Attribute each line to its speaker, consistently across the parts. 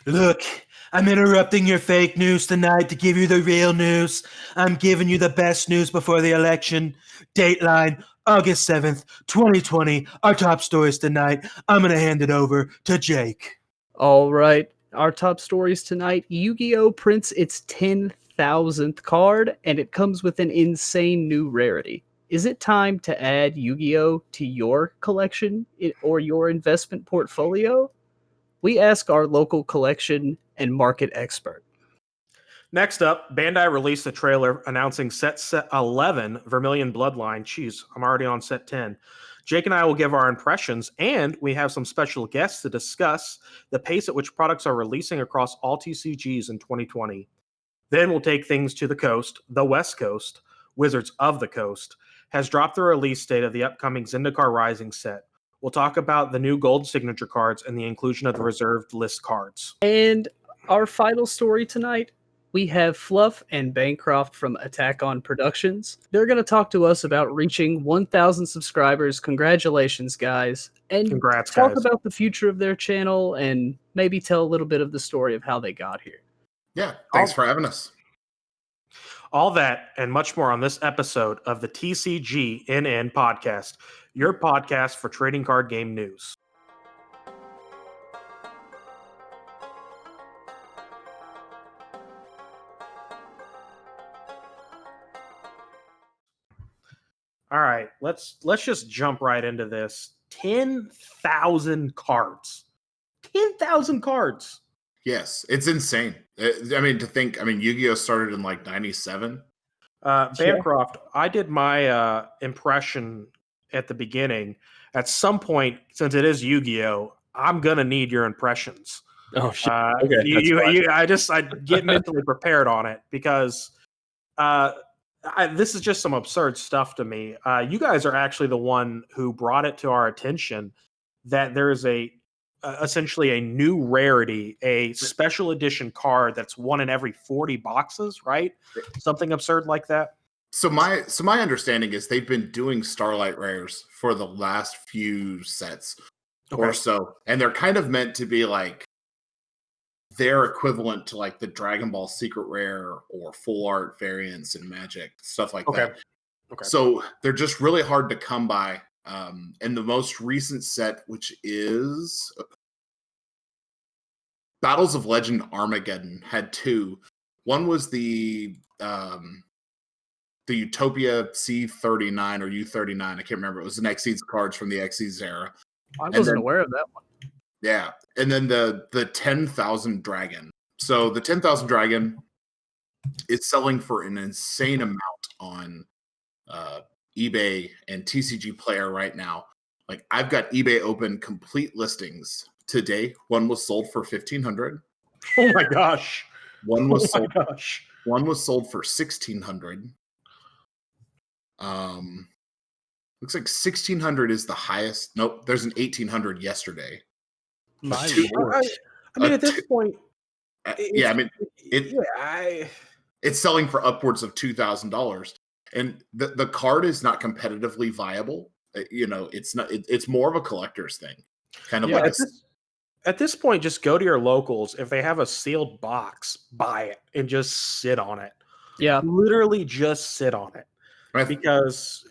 Speaker 1: Look, I'm interrupting your fake news tonight to give you the real news. I'm giving you the best news before the election. Dateline, August 7th, 2020. Our top stories tonight. I'm going to hand it over to Jake.
Speaker 2: All right. Our top stories tonight. Yu-Gi-Oh! Prints its 10,000th card, and it comes with an insane new rarity. Is it time to add Yu-Gi-Oh! To your collection or your investment portfolio? We ask our local collection and market expert.
Speaker 3: Next up, Bandai released a trailer announcing set 11, Vermilion Bloodline. Jeez, I'm already on set 10. Jake and I will give our impressions, and we have some special guests to discuss the pace at which products are releasing across all TCGs in 2020. Then we'll take things to the coast. The West Coast, Wizards of the Coast, has dropped the release date of the upcoming Zendikar Rising set. We'll talk about the new gold signature cards and the inclusion of the reserved list cards.
Speaker 2: And our final story tonight, we have Fluff and Bancroft from Attack on Productions. They're going to talk to us about reaching 1,000 subscribers. Congratulations, guys. And
Speaker 3: Congrats,
Speaker 2: talk
Speaker 3: guys.
Speaker 2: about the future of their channel and maybe tell a little bit of the story of how they got here.
Speaker 4: Yeah, thanks for having us.
Speaker 3: All that and much more on this episode of the TCGNN podcast, your podcast for trading card game news. All right, let's just jump right into this. 10,000 cards. 10,000 cards.
Speaker 4: Yes, it's insane. Yu-Gi-Oh! Started in like 97.
Speaker 3: Bancroft, I did my impression at the beginning. At some point, since it is Yu-Gi-Oh!, I'm going to need your impressions.
Speaker 5: Oh, shit.
Speaker 3: I get mentally prepared on it because this is just some absurd stuff to me. You guys are actually the one who brought it to our attention that there is essentially a new rarity, a special edition card that's one in every 40 boxes, right? Something absurd like that.
Speaker 4: So my understanding is they've been doing Starlight rares for the last few sets or so, and they're kind of meant to be like their equivalent to like the Dragon Ball Secret Rare or full art variants in Magic, stuff like that.
Speaker 3: Okay.
Speaker 4: So they're just really hard to come by. And the most recent set, which is Battles of Legend Armageddon, had two. One was the Utopia C39 or U39. I can't remember. It was an Xyz cards from the Xyz era.
Speaker 2: I wasn't aware of that one.
Speaker 4: Yeah. And then the 10,000 Dragon. So the 10,000 Dragon is selling for an insane amount on eBay and TCG Player right now. Like, I've got eBay open, complete listings today. One was sold for $1,500.
Speaker 3: Oh my gosh!
Speaker 4: One was sold for $1,600. Looks like 1,600 is the highest. Nope, there's an 1,800 yesterday.
Speaker 3: At this point,
Speaker 4: it's selling for upwards of $2,000. And the card is not competitively viable. It's not. It's more of a collector's thing, kind of like.
Speaker 3: At this point, just go to your locals. If they have a sealed box, buy it and just sit on it.
Speaker 2: Yeah,
Speaker 3: literally just sit on it.
Speaker 4: Right.
Speaker 3: Because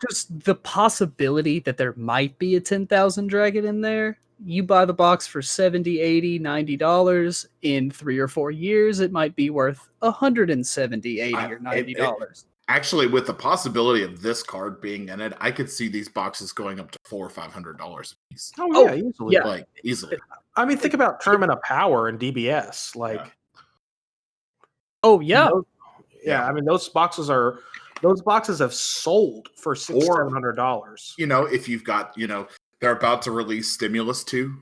Speaker 2: just the possibility that there might be a 10,000 Dragon in there. You buy the box for $70, $80, $90. In 3 or 4 years, it might be worth $170, $80, or $90.
Speaker 4: Actually, with the possibility of this card being in it, I could see these boxes going up to $400 or $500 a piece.
Speaker 3: Oh yeah, easily.
Speaker 2: Yeah.
Speaker 4: Like easily.
Speaker 3: I mean, think about Tournament of Power and DBS. Like,
Speaker 2: oh yeah,
Speaker 3: I mean, those boxes have sold for $600-$700.
Speaker 4: If you've got, they're about to release Stimulus 2.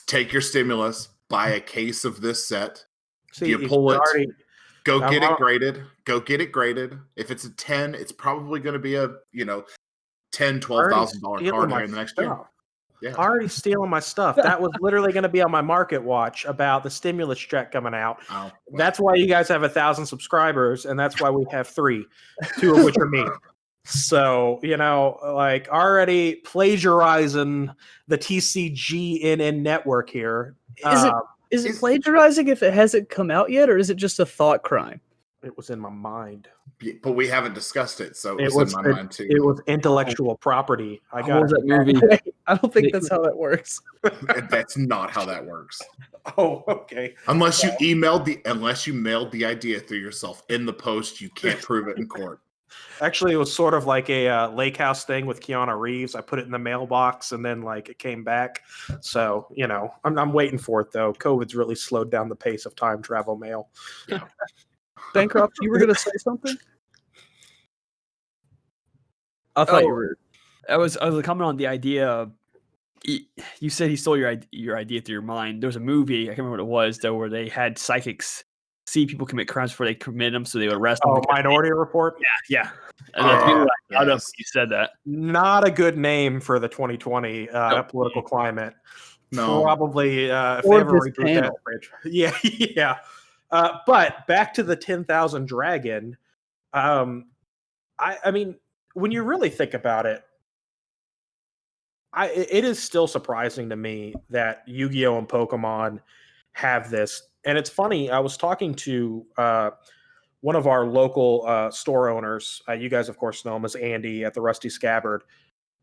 Speaker 4: Take your Stimulus, buy a case of this set. You pull it. Go get it graded. If it's a 10, it's probably going to be a $10,000, $12,000 card here in the next year. Yeah.
Speaker 3: Already stealing my stuff. That was literally going to be on my market watch about the stimulus check coming out.
Speaker 4: Oh, wow.
Speaker 3: That's why you guys have 1,000 subscribers, and that's why we have 3, 2 of which are me. So, like already plagiarizing the TCGNN network here.
Speaker 2: Is it plagiarizing if it hasn't come out yet, or is it just a thought crime?
Speaker 3: It was in my mind.
Speaker 4: But we haven't discussed it, so it was in my mind too.
Speaker 3: It was intellectual property. I
Speaker 2: What
Speaker 3: got
Speaker 2: was that movie? I don't think that's how that works.
Speaker 4: That's not how that works.
Speaker 3: Oh, okay.
Speaker 4: Unless you mailed the idea through yourself in the post, you can't prove it in court.
Speaker 3: Actually, it was sort of like a lake house thing with Keanu Reeves. I put it in the mailbox and then like it came back. So, I'm waiting for it though. COVID's really slowed down the pace of time travel mail.
Speaker 4: Yeah.
Speaker 2: Bancroft, you were going to say something? I thought you were.
Speaker 5: I was commenting on the idea of, you said he stole your idea through your mind. There was a movie, I can't remember what it was, though, where they had psychics see people commit crimes before they commit them, so they would arrest them.
Speaker 3: Oh, Minority Report?
Speaker 5: Yeah. And that's really like, I don't know if
Speaker 4: yes.
Speaker 5: you said that.
Speaker 3: Not a good name for the 2020 political climate.
Speaker 4: No.
Speaker 3: Probably if they
Speaker 2: Or
Speaker 3: ever
Speaker 2: this
Speaker 3: reboot that
Speaker 2: panel.
Speaker 3: bridge. Yeah, yeah. But back to the 10,000 Dragon. I mean, when you really think about it, it is still surprising to me that Yu-Gi-Oh! And Pokemon have this. And it's funny, I was talking to one of our local store owners. You guys, of course, know him as Andy at the Rusty Scabbard.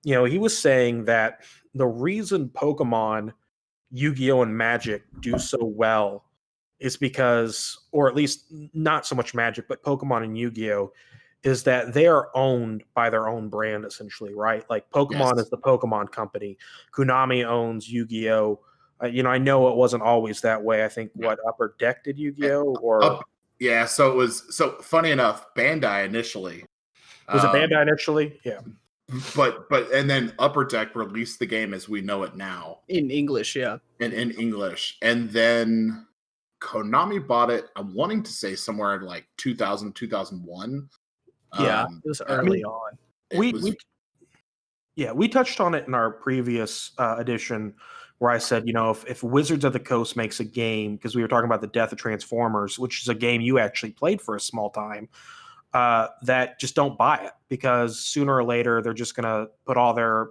Speaker 3: He was saying that the reason Pokemon, Yu-Gi-Oh! And Magic do so well is because, or at least not so much Magic, but Pokemon and Yu-Gi-Oh! Is that they are owned by their own brand, essentially, right? Like Pokemon is the Pokemon company. Konami owns Yu-Gi-Oh! I know it wasn't always that way. I think Upper Deck did Yu-Gi-Oh! Or
Speaker 4: yeah, so it was. So funny enough, Bandai initially
Speaker 3: was it Bandai initially? Yeah,
Speaker 4: but and then Upper Deck released the game as we know it now
Speaker 2: In English, yeah.
Speaker 4: in English, and then Konami bought it. I'm wanting to say somewhere in like 2000, 2001.
Speaker 2: Yeah, it was early on.
Speaker 3: We touched on it in our previous edition where I said, if Wizards of the Coast makes a game, because we were talking about the Death of Transformers, which is a game you actually played for a small time, that just don't buy it, because sooner or later they're just going to put all their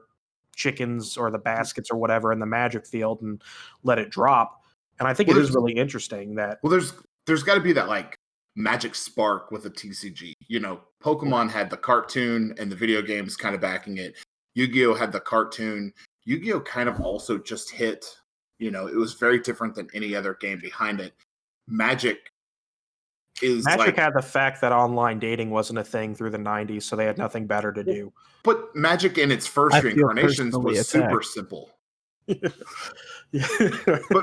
Speaker 3: chickens or the baskets or whatever in the Magic field and let it drop. And I think it is really interesting that...
Speaker 4: Well, there's got to be that like Magic spark with a TCG. Pokemon had the cartoon and the video games kind of backing it. Yu-Gi-Oh! Had the cartoon. Yu-Gi-Oh! Kind of also just hit. It was very different than any other game behind it. Magic
Speaker 3: had the fact that online dating wasn't a thing through the 90s, so they had nothing better to do.
Speaker 4: But Magic in its first reincarnations was super simple. But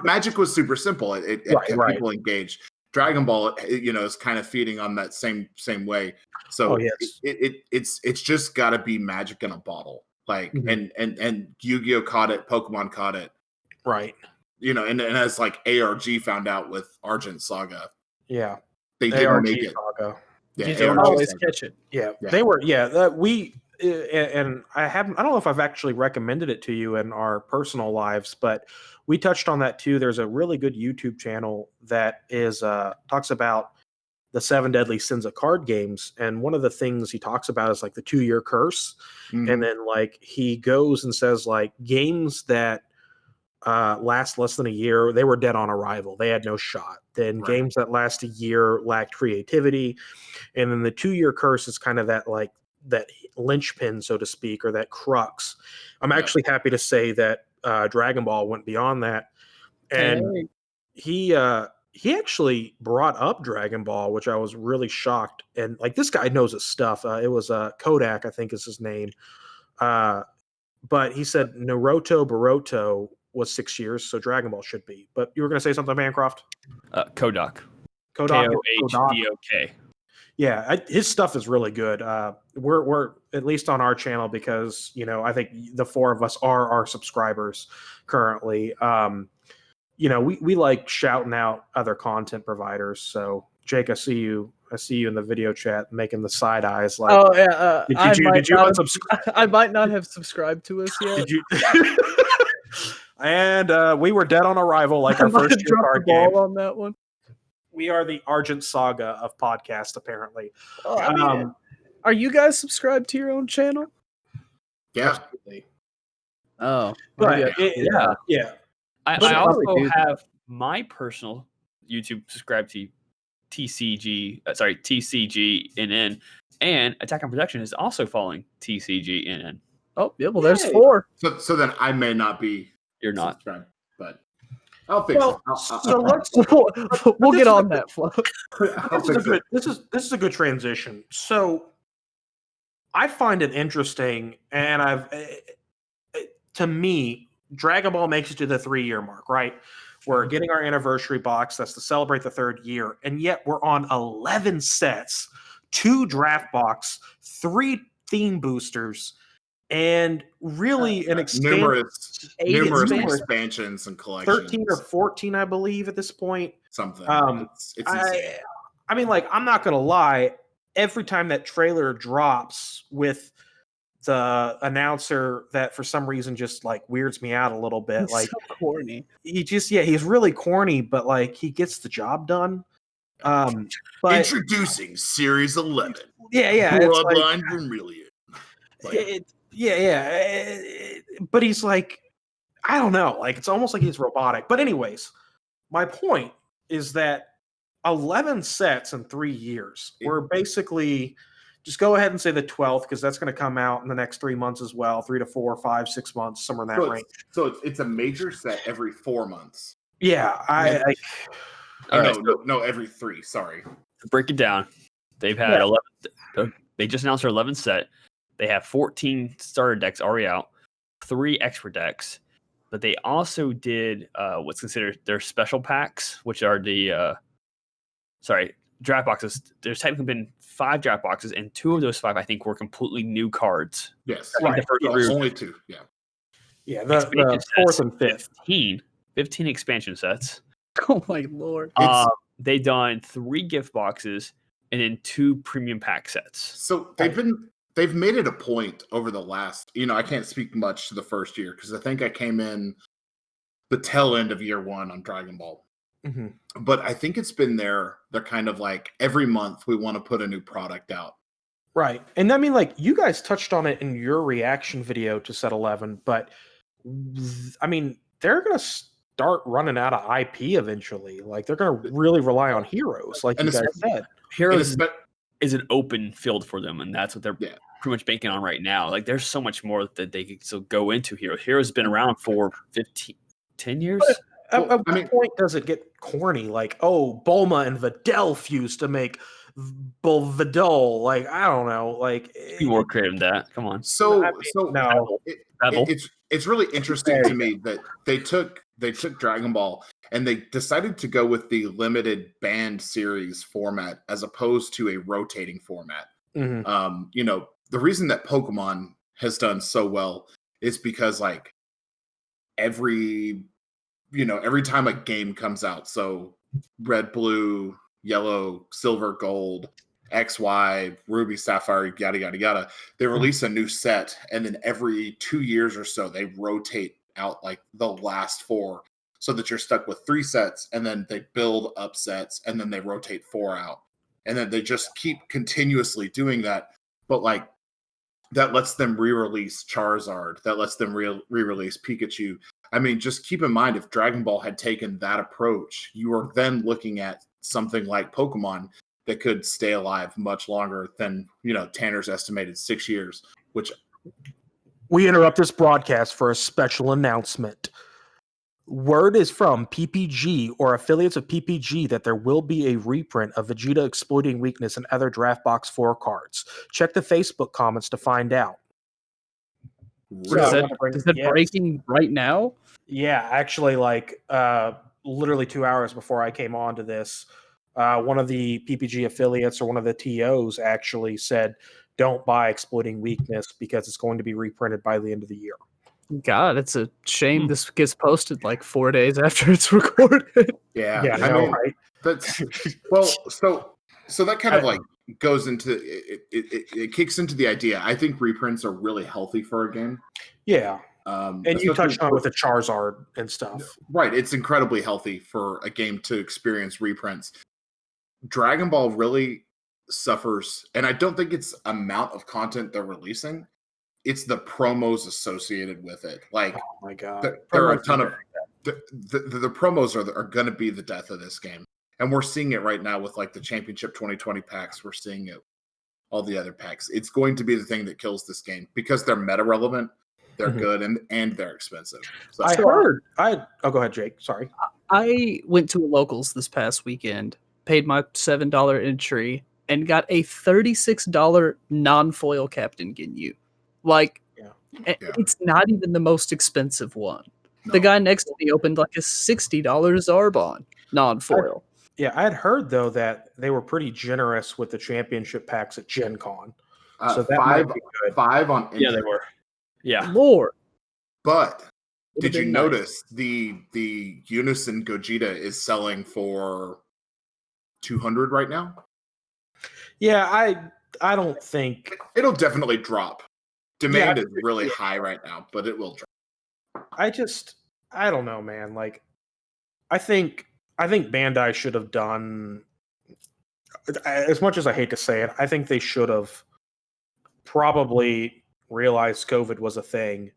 Speaker 4: Magic was super simple. It kept people engaged. Dragon Ball, is kind of feeding on that same way. So it's just got to be Magic in a bottle. Like and Yu-Gi-Oh! Caught it, Pokemon caught it,
Speaker 3: right?
Speaker 4: And as like ARG found out with Argent Saga, they didn't
Speaker 3: ARG
Speaker 4: make it.
Speaker 3: Saga.
Speaker 2: Yeah, you don't always catch it.
Speaker 3: Yeah, they were. We and I haven't. I don't know if I've actually recommended it to you in our personal lives, but we touched on that too. There's a really good YouTube channel that is talks about the 7 deadly sins of card games, and one of the things he talks about is like the 2-year curse, and then like he goes and says like games that last less than a year, they were dead on arrival. They had no shot. Then games that last a year lacked creativity, and then the 2-year curse is kind of that like that linchpin, so to speak, or that crux. I'm actually happy to say that Dragon Ball went beyond that, and he actually brought up Dragon Ball, which I was really shocked. And like this guy knows his stuff. It was Kodak, I think is his name. But he said Naruto Boruto was 6 years, so Dragon Ball should be. But you were going to say something, Bancroft?
Speaker 5: Kodak.
Speaker 3: Kodak.
Speaker 5: Kohdok.
Speaker 3: Yeah, his stuff is really good. We're at least on our channel because I think the 4 of us are our subscribers currently. We like shouting out other content providers. So Jake, I see you in the video chat making the side eyes. Like,
Speaker 2: oh yeah,
Speaker 3: did you unsubscribe?
Speaker 2: I might not have subscribed to us yet.
Speaker 3: Did you? And we were dead on arrival, like our first year card game.
Speaker 2: On that one.
Speaker 3: We are the Argent Saga of podcast, apparently.
Speaker 2: Well, Are you guys subscribed to your own channel?
Speaker 4: Yeah.
Speaker 3: Absolutely.
Speaker 2: Oh,
Speaker 3: But
Speaker 2: maybe
Speaker 3: yeah.
Speaker 5: I
Speaker 2: But
Speaker 5: also
Speaker 2: probably do that.
Speaker 5: have my personal YouTube subscribed to TCGNN, and Attack on Protection is also following TCGNN.
Speaker 2: Oh, yeah. Well, there's
Speaker 3: Yay.
Speaker 2: 4.
Speaker 4: So then I may not be
Speaker 5: You're not.
Speaker 4: subscribed, but I'll fix
Speaker 3: Well,
Speaker 4: it.
Speaker 3: so let's.
Speaker 2: We'll
Speaker 3: this
Speaker 2: get
Speaker 3: is
Speaker 2: on
Speaker 3: a-
Speaker 2: that, Flo.
Speaker 4: I'll fix it.
Speaker 3: This is a good transition. So I find it interesting, and to me, Dragon Ball makes it to the 3-year mark, right? We're getting our anniversary box. That's to celebrate the 3rd year, and yet we're on 11 sets, 2 draft box, 3 theme boosters, and really an
Speaker 4: Numerous
Speaker 2: 8
Speaker 4: expansions and collections.
Speaker 3: 13 or 14, I believe, at this point.
Speaker 4: Something. It's
Speaker 3: I,
Speaker 4: insane.
Speaker 3: I mean, like, I'm not gonna lie. Every time that trailer drops with the announcer that for some reason just like weirds me out a little bit.
Speaker 2: It's
Speaker 3: Like
Speaker 2: so corny.
Speaker 3: he's really corny, but like he gets the job done. But
Speaker 4: Introducing Series 11.
Speaker 3: yeah, it's like,
Speaker 4: Bloodline Vermilion. Like,
Speaker 3: but he's like, I don't know, like it's almost like he's robotic. But anyways, my point is that 11 sets in 3 years. We're basically just go ahead and say the 12th because that's going to come out in the next 3 months as well, 3 to 4, 5, 6 months, somewhere in that range.
Speaker 4: So it's a major set every 4 months.
Speaker 3: Yeah,
Speaker 4: No, every 3. Sorry.
Speaker 5: To break it down, they've had 11. They just announced their 11th set. They have 14 starter decks already out, 3 expert decks, but they also did what's considered their special packs, which are the draft boxes. There's technically been 5 draft boxes, and 2 of those 5 I think were completely new cards.
Speaker 4: Yes.
Speaker 5: I think the first
Speaker 4: Yeah,
Speaker 5: 3 were
Speaker 4: only 2. Yeah.
Speaker 3: yeah,
Speaker 5: expansion
Speaker 3: the
Speaker 5: sets,
Speaker 3: 4th and 5th.
Speaker 5: 15 expansion sets.
Speaker 2: Oh my lord.
Speaker 5: They've done 3 gift boxes and then 2 premium pack sets.
Speaker 4: So they've made it a point over the last, I can't speak much to the first year because I think I came in the tail end of year 1 on Dragon Ball.
Speaker 3: Mm-hmm.
Speaker 4: But I think it's been they're kind of like every month we want to put a new product out.
Speaker 3: Right. And I mean, like, you guys touched on it in your reaction video to set 11, but I mean, they're going to start running out of IP eventually. Like, they're going to really rely on heroes, like you guys said.
Speaker 5: Heroes is an open field for them, and that's what they're pretty much banking on right now. Like, there's so much more that they could still go into Heroes. Heroes has been around for 10 years.
Speaker 3: At what point does it get corny? Like, oh, Bulma and Videl fused to make Videl. Like, I don't know. Like,
Speaker 5: Be more creative than that. Come on.
Speaker 4: So
Speaker 3: no.
Speaker 4: It's really interesting to me that they took Dragon Ball and they decided to go with the limited band series format as opposed to a rotating format.
Speaker 3: Mm-hmm.
Speaker 4: The reason that Pokemon has done so well is because like every time a game comes out, so red, blue, yellow, silver, gold, XY, ruby, sapphire, yada yada yada, they release a new set, and then every 2 years or so they rotate out like the last 4, so that you're stuck with 3 sets, and then they build up sets, and then they rotate 4 out, and then they just keep continuously doing that. But like that lets them re-release Charizard, that lets them re-release Pikachu. I mean, just keep in mind, if Dragon Ball had taken that approach, you are then looking at something like Pokemon that could stay alive much longer than, Tanner's estimated 6 years, which...
Speaker 3: We interrupt this broadcast for a special announcement. Word is from PPG or affiliates of PPG that there will be a reprint of Vegeta exploiting weakness and other Draft Box 4 cards. Check the Facebook comments to find out.
Speaker 2: Is it breaking right now?
Speaker 3: Yeah, actually, like literally 2 hours before I came on to this, one of the PPG affiliates or one of the TOs actually said, don't buy Exploiting Weakness because it's going to be reprinted by the end of the year.
Speaker 2: God, it's a shame this gets posted like 4 days after it's recorded.
Speaker 4: Yeah,
Speaker 3: I know, right?
Speaker 4: That's well, so that kind of like goes into it kicks into the idea. I think reprints are really healthy for a game.
Speaker 3: Yeah. And you touched on it with the Charizard and stuff.
Speaker 4: Right. It's incredibly healthy for a game to experience reprints. Dragon Ball really suffers, and I don't think it's amount of content they're releasing. It's the promos associated with it. Like,
Speaker 3: Oh my god,
Speaker 4: there are a ton of the promos are going to be the death of this game, and we're seeing it right now with like the Championship 2020 packs. We're seeing it all the other packs. It's going to be the thing that kills this game because they're meta relevant, they're good, and they're expensive. So
Speaker 3: I heard. Oh, go ahead, Jake. Sorry.
Speaker 2: I went to a locals this past weekend, paid my $7 entry, and got a $36 non-foil Captain Ginyu. Like, it's not even the most expensive one.
Speaker 4: No.
Speaker 2: The guy next to me opened like a $60 Zarbon non-foil.
Speaker 3: Yeah, I had heard though that they were pretty generous with the championship packs at Gen Con. So that might be good.
Speaker 4: 5 on entry.
Speaker 5: Yeah, they were. Yeah.
Speaker 2: Lord.
Speaker 4: But
Speaker 2: Would've
Speaker 4: did you
Speaker 2: been nice.
Speaker 4: notice the Unison Gogeta is selling for 200 right now?
Speaker 3: Yeah, I don't think
Speaker 4: It'll definitely drop. Demand is really high right now, but it will drop.
Speaker 3: I don't know, man. Like, I think Bandai should have done, as much as I hate to say it, I think they should have probably realized COVID was a thing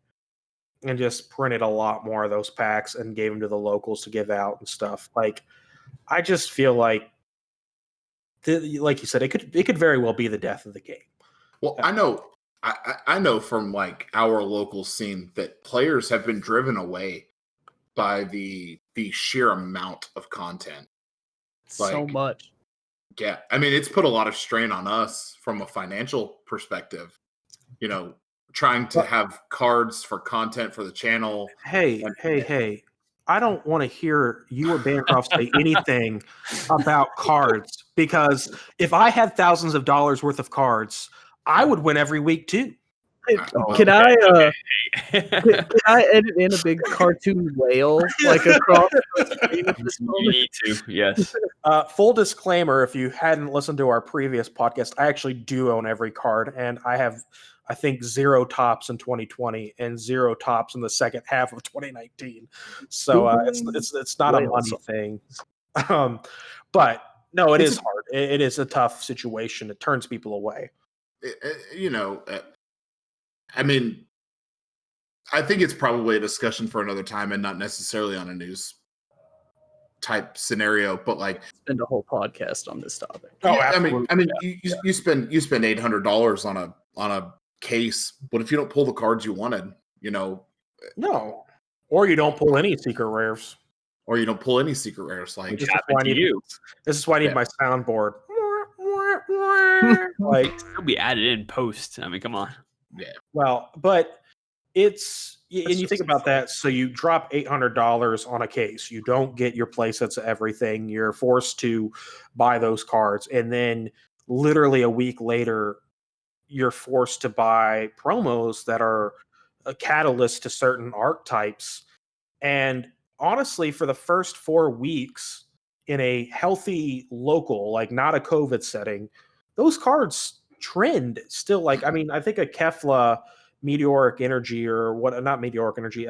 Speaker 3: and just printed a lot more of those packs and gave them to the locals to give out and stuff. Like, I just feel like, like you said, it could very well be the death of the game.
Speaker 4: Well, I know from like our local scene that players have been driven away by the sheer amount of content.
Speaker 2: So
Speaker 4: Like,
Speaker 2: much.
Speaker 4: Yeah, I mean, it's put a lot of strain on us from a financial perspective. You know, trying to have cards for content for the channel.
Speaker 3: Hey, I don't want to hear you or Bancroft say anything about cards, because if I had thousands of dollars worth of cards, I would win every week too.
Speaker 2: Can I edit in a big cartoon whale like across the screen at this
Speaker 5: You
Speaker 2: moment?
Speaker 5: need to, yes.
Speaker 3: Full disclaimer, if you hadn't listened to our previous podcast, I actually do own every card, and I have, I think, 0 tops in 2020 and 0 tops in the second half of 2019. So it's not a money thing. But no, it's hard. It is a tough situation. It turns people away.
Speaker 4: You know, I mean, I think it's probably a discussion for another time and not necessarily on a news type scenario, but like
Speaker 2: Spend a whole podcast on this topic.
Speaker 3: Oh,
Speaker 4: I
Speaker 3: absolutely.
Speaker 4: mean, you spend $800 on a case, but if you don't pull the cards you wanted, you know,
Speaker 3: No, or you don't pull any secret rares.
Speaker 4: or you don't pull any secret rares, like
Speaker 3: This is why I need my soundboard. Like,
Speaker 5: It'll be added in post. I mean, come on.
Speaker 3: well, but it's, and you think about that. So you drop $800 on a case. You don't get your playsets of everything. You're forced to buy those cards, and then literally a week later, you're forced to buy promos that are a catalyst to certain archetypes. And honestly, for the first 4 weeks in a healthy local, like not a COVID setting, those cards trend still. Like, I mean, I think a Kefla Meteoric Energy, or what, not Meteoric Energy,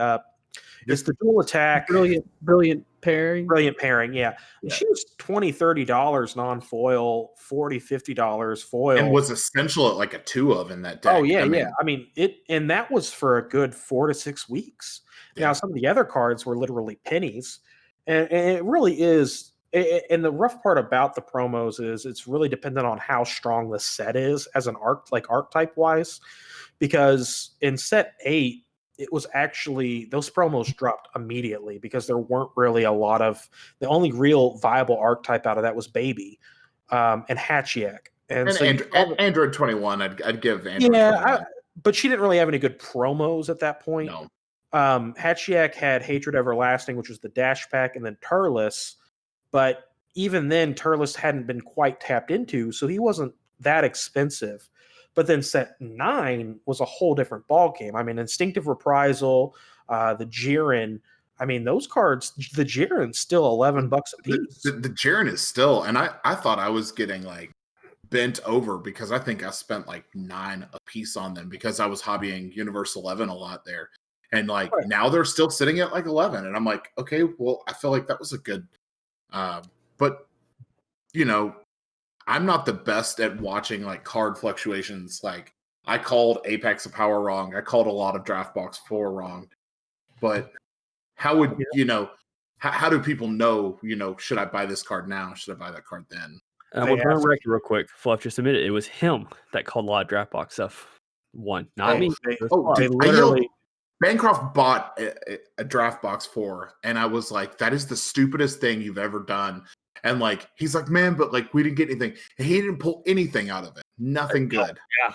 Speaker 3: it's the dual attack.
Speaker 2: Brilliant pairing.
Speaker 3: Brilliant pairing, yeah. She was $20-$30 non-foil, $40-$50 foil.
Speaker 4: and was essential at like a 2 of in that deck.
Speaker 3: Oh yeah,
Speaker 4: I mean,
Speaker 3: yeah. I mean it, and that was for a good 4 to 6 weeks.
Speaker 4: Yeah.
Speaker 3: Now some of the other cards were literally pennies, and it really is. And the rough part about the promos is it's really dependent on how strong the set is as an archetype wise, because in set 8 it was actually, those promos dropped immediately because there weren't really a lot of, the only real viable archetype out of that was Baby and Hatchiak. And so
Speaker 4: Android 21, I'd give Android 21.
Speaker 3: But she didn't really have any good promos at that point.
Speaker 4: No.
Speaker 3: Hatchiak had Hatred Everlasting, which was the dash pack, and then Turles. But even then, Turles hadn't been quite tapped into, so he wasn't that expensive. But then set 9 was a whole different ball game. I mean, Instinctive Reprisal, the Jiren. I mean, those cards, the Jiren's still $11 a piece.
Speaker 4: The Jiren is still, and I thought I was getting like bent over because I think I spent like 9 a piece on them because I was hobbying Universe 11 a lot there. And like now they're still sitting at like 11. And I'm like, okay, well, I feel like that was a good, but you know, I'm not the best at watching like card fluctuations. Like I called Apex of Power wrong. I called a lot of Draftbox 4 wrong. But how would how do people know, should I buy this card now? Should I buy that card then?
Speaker 5: I'm going to burn record real quick. Fluff just admitted it was him that called a lot of draft box stuff. Not me.
Speaker 3: They
Speaker 4: I
Speaker 3: literally.
Speaker 4: yelled, Bancroft bought a draft box 4, and I was like, that is the stupidest thing you've ever done. And like, he's like, man, but like, we didn't get anything. And he didn't pull anything out of it. Nothing good.
Speaker 5: Yeah.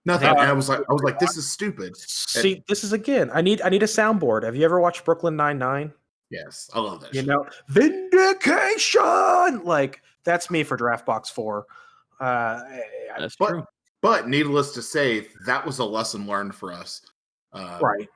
Speaker 4: Nothing. And I was like, this is stupid.
Speaker 3: See, this is again. I need a soundboard. Have you ever watched Brooklyn Nine-Nine?
Speaker 4: Yes, I love that.
Speaker 3: You know, vindication. Like that's me for Draftbox 4.
Speaker 5: That's true.
Speaker 4: But needless to say, that was a lesson learned for us.
Speaker 3: Right.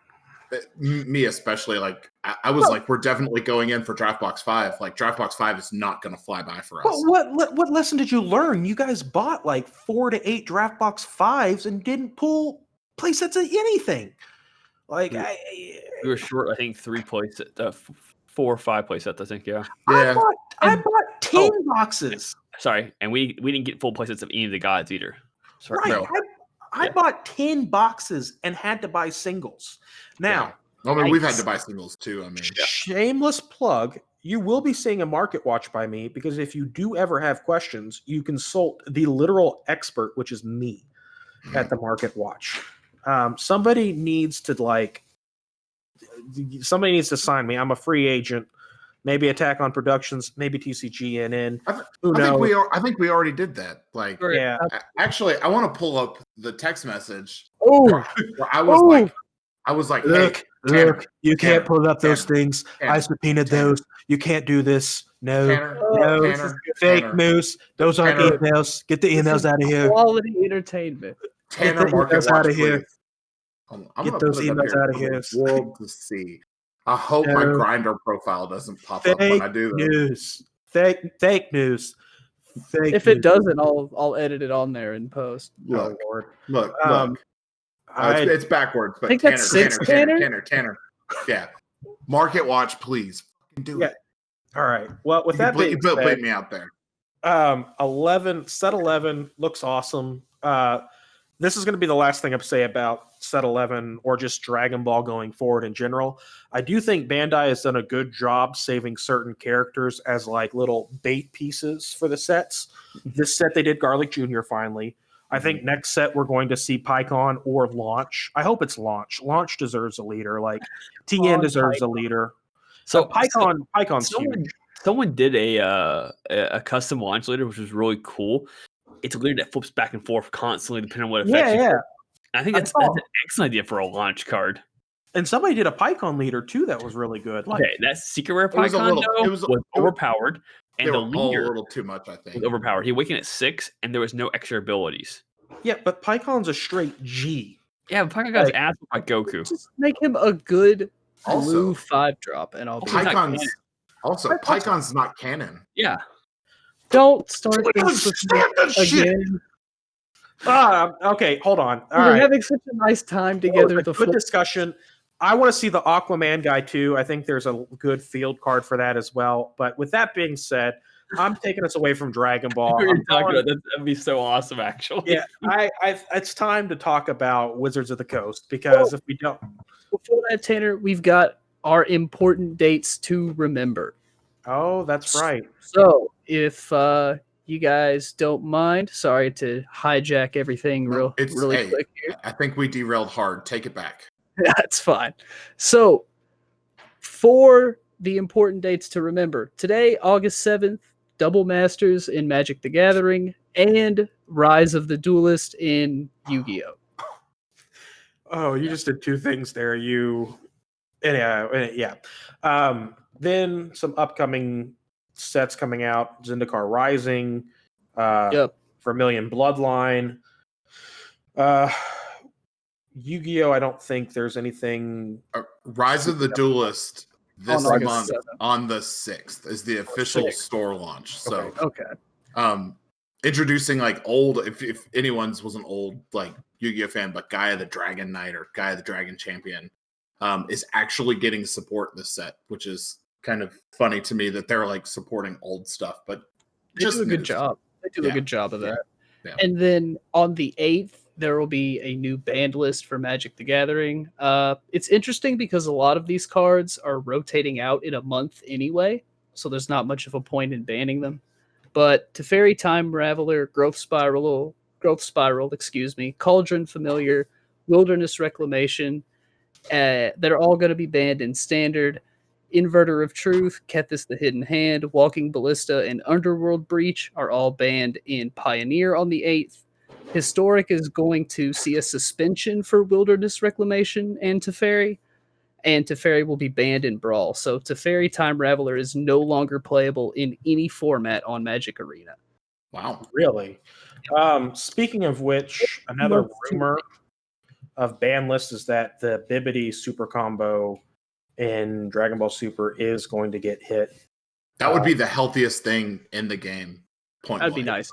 Speaker 4: Me especially. Like I was like, we're definitely going in for Draftbox 5. Like Draftbox 5 is not going to fly by for us.
Speaker 3: What lesson did you learn? You guys bought like 4 to 8 Draftbox 5s and didn't pull playsets of anything. Like
Speaker 5: we were short, I think 3 playsets, 4 or 5 playsets. I think, yeah.
Speaker 3: I bought 10 boxes.
Speaker 5: Sorry, and we didn't get full playsets of any of the gods either. Sorry.
Speaker 3: Right. No. I bought 10 boxes and had to buy singles. Now,
Speaker 4: we've had to buy singles too. I mean,
Speaker 3: shameless plug. You will be seeing a market watch by me because if you do ever have questions, you consult the literal expert, which is me, at the market watch. Somebody needs to sign me. I'm a free agent. Maybe Attack on Productions, maybe TCGNN.
Speaker 4: I think we already did that. Like,
Speaker 3: yeah.
Speaker 4: Actually, I want to pull up the text message.
Speaker 2: Oh,
Speaker 4: I was like,
Speaker 1: look, you can't pull up those things.
Speaker 4: Tanner,
Speaker 1: I subpoenaed those. You can't do this. No,
Speaker 4: Tanner,
Speaker 1: fake news. Those aren't emails. Get the emails out of here.
Speaker 2: Quality entertainment.
Speaker 4: Tanner, market
Speaker 1: out of here.
Speaker 4: Get those emails out of here. World to see. I hope my Grinder profile doesn't pop up when I do
Speaker 1: this. Fake news.
Speaker 2: If it doesn't, I'll edit it on there in post.
Speaker 4: Look. It's backwards, but
Speaker 2: I think that's
Speaker 4: Tanner. Yeah. Market watch, please. Do it.
Speaker 3: All right. Well, with that being said,
Speaker 4: bleep me out there.
Speaker 3: 11 looks awesome. This is going to be the last thing I say about Set 11 or just Dragon Ball going forward in general. I do think Bandai has done a good job saving certain characters as like little bait pieces for the sets. This set they did Garlic Jr. finally. I think next set we're going to see PyCon or Launch. I hope it's Launch. Launch deserves a leader. Like TN deserves a leader. So PyCon's huge.
Speaker 5: Someone did a custom launch leader, which was really cool. It's a leader that flips back and forth constantly, depending on what effects.
Speaker 3: Yeah.
Speaker 5: I think that's an excellent idea for a launch card.
Speaker 3: And somebody did a PyCon leader too that was really good. Like,
Speaker 5: okay, that secret rare PyCon was overpowered, and the leader
Speaker 4: a little too much. I think
Speaker 5: was overpowered. He awakened at 6, and there was no extra abilities.
Speaker 3: Yeah, but PyCon's a straight G.
Speaker 5: Yeah, but PyCon got his ass by Goku.
Speaker 2: Just make him a good blue 5-drop, and I'll be
Speaker 4: PyCon's not canon.
Speaker 5: Yeah.
Speaker 2: Don't start this again.
Speaker 3: Okay, hold on.
Speaker 2: We're having such a nice time together.
Speaker 3: Good discussion. I want to see the Aquaman guy too. I think there's a good field card for that as well. But with that being said, I'm taking us away from Dragon Ball.
Speaker 5: That'd be so awesome, actually.
Speaker 3: Yeah, it's time to talk about Wizards of the Coast because if we don't.
Speaker 2: Before that, Tanner, we've got our important dates to remember.
Speaker 3: Oh, that's right.
Speaker 2: So, if you guys don't mind, sorry to hijack everything really quick here.
Speaker 4: I think we derailed hard. Take it back.
Speaker 2: That's fine. So, for the important dates to remember, today, August 7th, Double Masters in Magic the Gathering and Rise of the Duelist in Yu-Gi-Oh!
Speaker 3: Oh, you just did 2 things there. Yeah. Then some upcoming sets coming out: Zendikar Rising, Vermilion Bloodline, Yu-Gi-Oh! I don't think there's anything.
Speaker 4: Rise of the Duelist this month on the 6th is the official store launch. So introducing like old, if anyone's was an old like Yu-Gi-Oh! Fan, but Gaia the Dragon Knight or Gaia the Dragon Champion is actually getting support this set, which is kind of funny to me that they're like supporting old stuff, but
Speaker 2: they do a good job. They do a good job of that.
Speaker 4: Yeah.
Speaker 2: And then on the 8th, there will be a new banned list for Magic the Gathering. It's interesting because a lot of these cards are rotating out in a month anyway, so there's not much of a point in banning them. But Teferi, Time Raveler, Growth Spiral, Cauldron Familiar, Wilderness Reclamation, they're all going to be banned in Standard. Inverter of Truth, Kethis the Hidden Hand, Walking Ballista, and Underworld Breach are all banned in Pioneer on the 8th. Historic is going to see a suspension for Wilderness Reclamation and Teferi will be banned in Brawl. So Teferi Time Raveler is no longer playable in any format on Magic Arena.
Speaker 4: Wow.
Speaker 3: Really? Speaking of which, another rumor of ban list is that the Bibbidi super combo in Dragon Ball Super is going to get hit.
Speaker 4: That would be the healthiest thing in the game. Point
Speaker 2: That'd be
Speaker 4: blank.
Speaker 2: nice.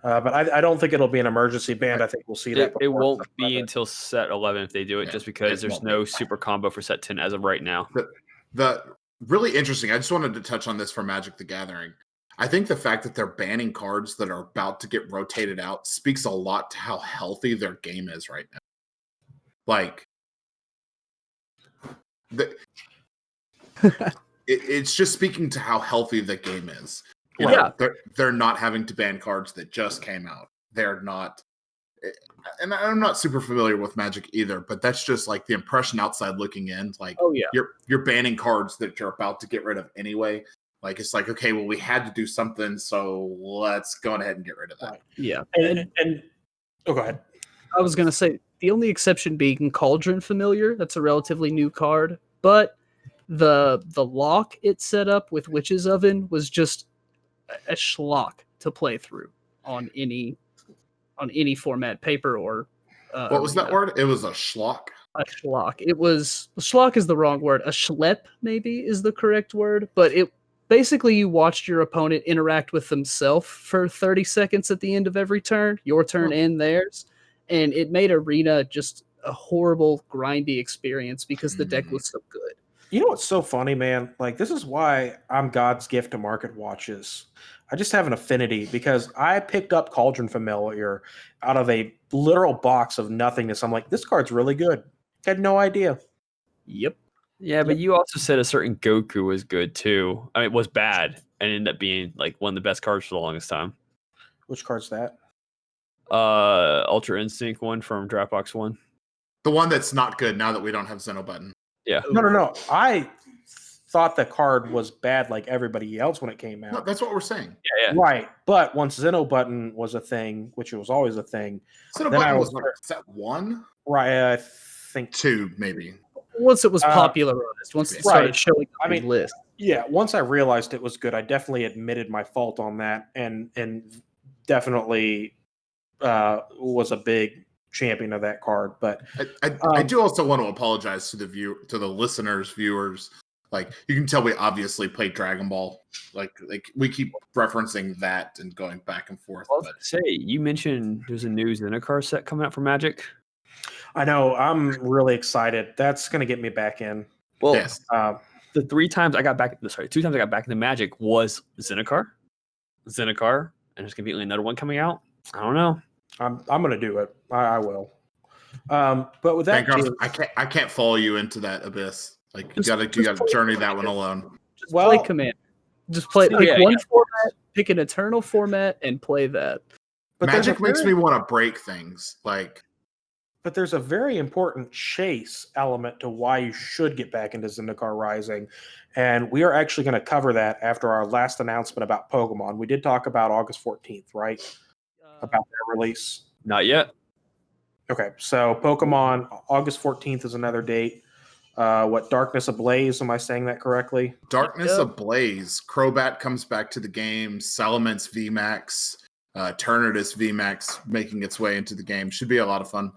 Speaker 3: But I don't think it'll be an emergency ban. I think we'll see that.
Speaker 5: It won't be until set 11 if they do it,
Speaker 4: Yeah,
Speaker 5: just because
Speaker 4: it
Speaker 5: there's
Speaker 4: won't
Speaker 5: no
Speaker 4: be.
Speaker 5: super combo for set 10 as of right now.
Speaker 4: The really interesting, I just wanted to touch on this for Magic the Gathering. I think the fact that they're banning cards that are about to get rotated out speaks a lot to how healthy their game is right now. Like, it's just speaking to how healthy the game is. You know, they're not having to ban cards that just came out. They're not, and I'm not super familiar with Magic either, but that's just like the impression outside looking in. Like, you're banning cards that you're about to get rid of anyway. Like, it's like, okay, well, we had to do something, so let's go ahead and get rid of that.
Speaker 2: Yeah.
Speaker 3: And go ahead.
Speaker 2: I was going to say, the only exception being Cauldron Familiar. That's a relatively new card. But the lock it set up with Witch's Oven was just a schlock to play through on any format, paper or
Speaker 4: what was that word? It was a schlock.
Speaker 2: A schlock. Schlock is the wrong word. A schlep maybe is the correct word, but it basically you watched your opponent interact with themselves for 30 seconds at the end of every turn, your turn and theirs, and it made Arena just a horrible grindy experience because the deck was so good.
Speaker 3: You know what's so funny, man? Like, this is why I'm God's gift to market watches. I just have an affinity because I picked up Cauldron Familiar out of a literal box of nothingness. I'm like, this card's really good. I had no idea.
Speaker 2: Yep.
Speaker 5: Yeah, but you also said a certain Goku was good too. I mean, it was bad and ended up being like one of the best cards for the longest time.
Speaker 3: Which card's that?
Speaker 5: Ultra Instinct one from Dropbox one.
Speaker 4: The one that's not good now that we don't have Xeno button.
Speaker 5: Yeah.
Speaker 3: No. I thought the card was bad like everybody else when it came out.
Speaker 4: No, that's what we're saying.
Speaker 5: Yeah.
Speaker 3: Right. But once Xeno button was a thing, which it was always a thing.
Speaker 4: Xeno button was that one?
Speaker 3: Right. I think
Speaker 4: two, maybe.
Speaker 2: Once it was popularized, once it started showing up in lists.
Speaker 3: Yeah, once I realized it was good, I definitely admitted my fault on that and definitely was a big champion of that card. But
Speaker 4: I do also want to apologize to the listeners, viewers. Like, you can tell we obviously played Dragon Ball. Like we keep referencing that and going back and forth.
Speaker 5: But say you mentioned there's a new Zendikar set coming out for Magic.
Speaker 3: I know. I'm really excited. That's going to get me back in.
Speaker 5: Well,
Speaker 4: yes.
Speaker 5: The 2 times I got back into Magic was Zendikar, and there's going to be another one coming out. I don't know.
Speaker 3: I'm going to do it. I will. But with that,
Speaker 4: I can't follow you into that abyss. Like, you got to journey that one alone.
Speaker 2: Just play Command. Just play one format, pick an Eternal format, and play that.
Speaker 4: But Magic makes me want to break things.
Speaker 3: But there's a very important chase element to why you should get back into Zendikar Rising. And we are actually going to cover that after our last announcement about Pokemon. We did talk about August 14th, right? About their release.
Speaker 5: Not yet.
Speaker 3: Okay, so Pokemon, August 14th is another date. Darkness Ablaze, am I saying that correctly?
Speaker 4: Darkness Ablaze. Crobat comes back to the game. Salamence VMAX. Eternatus VMAX making its way into the game. Should be a lot of fun.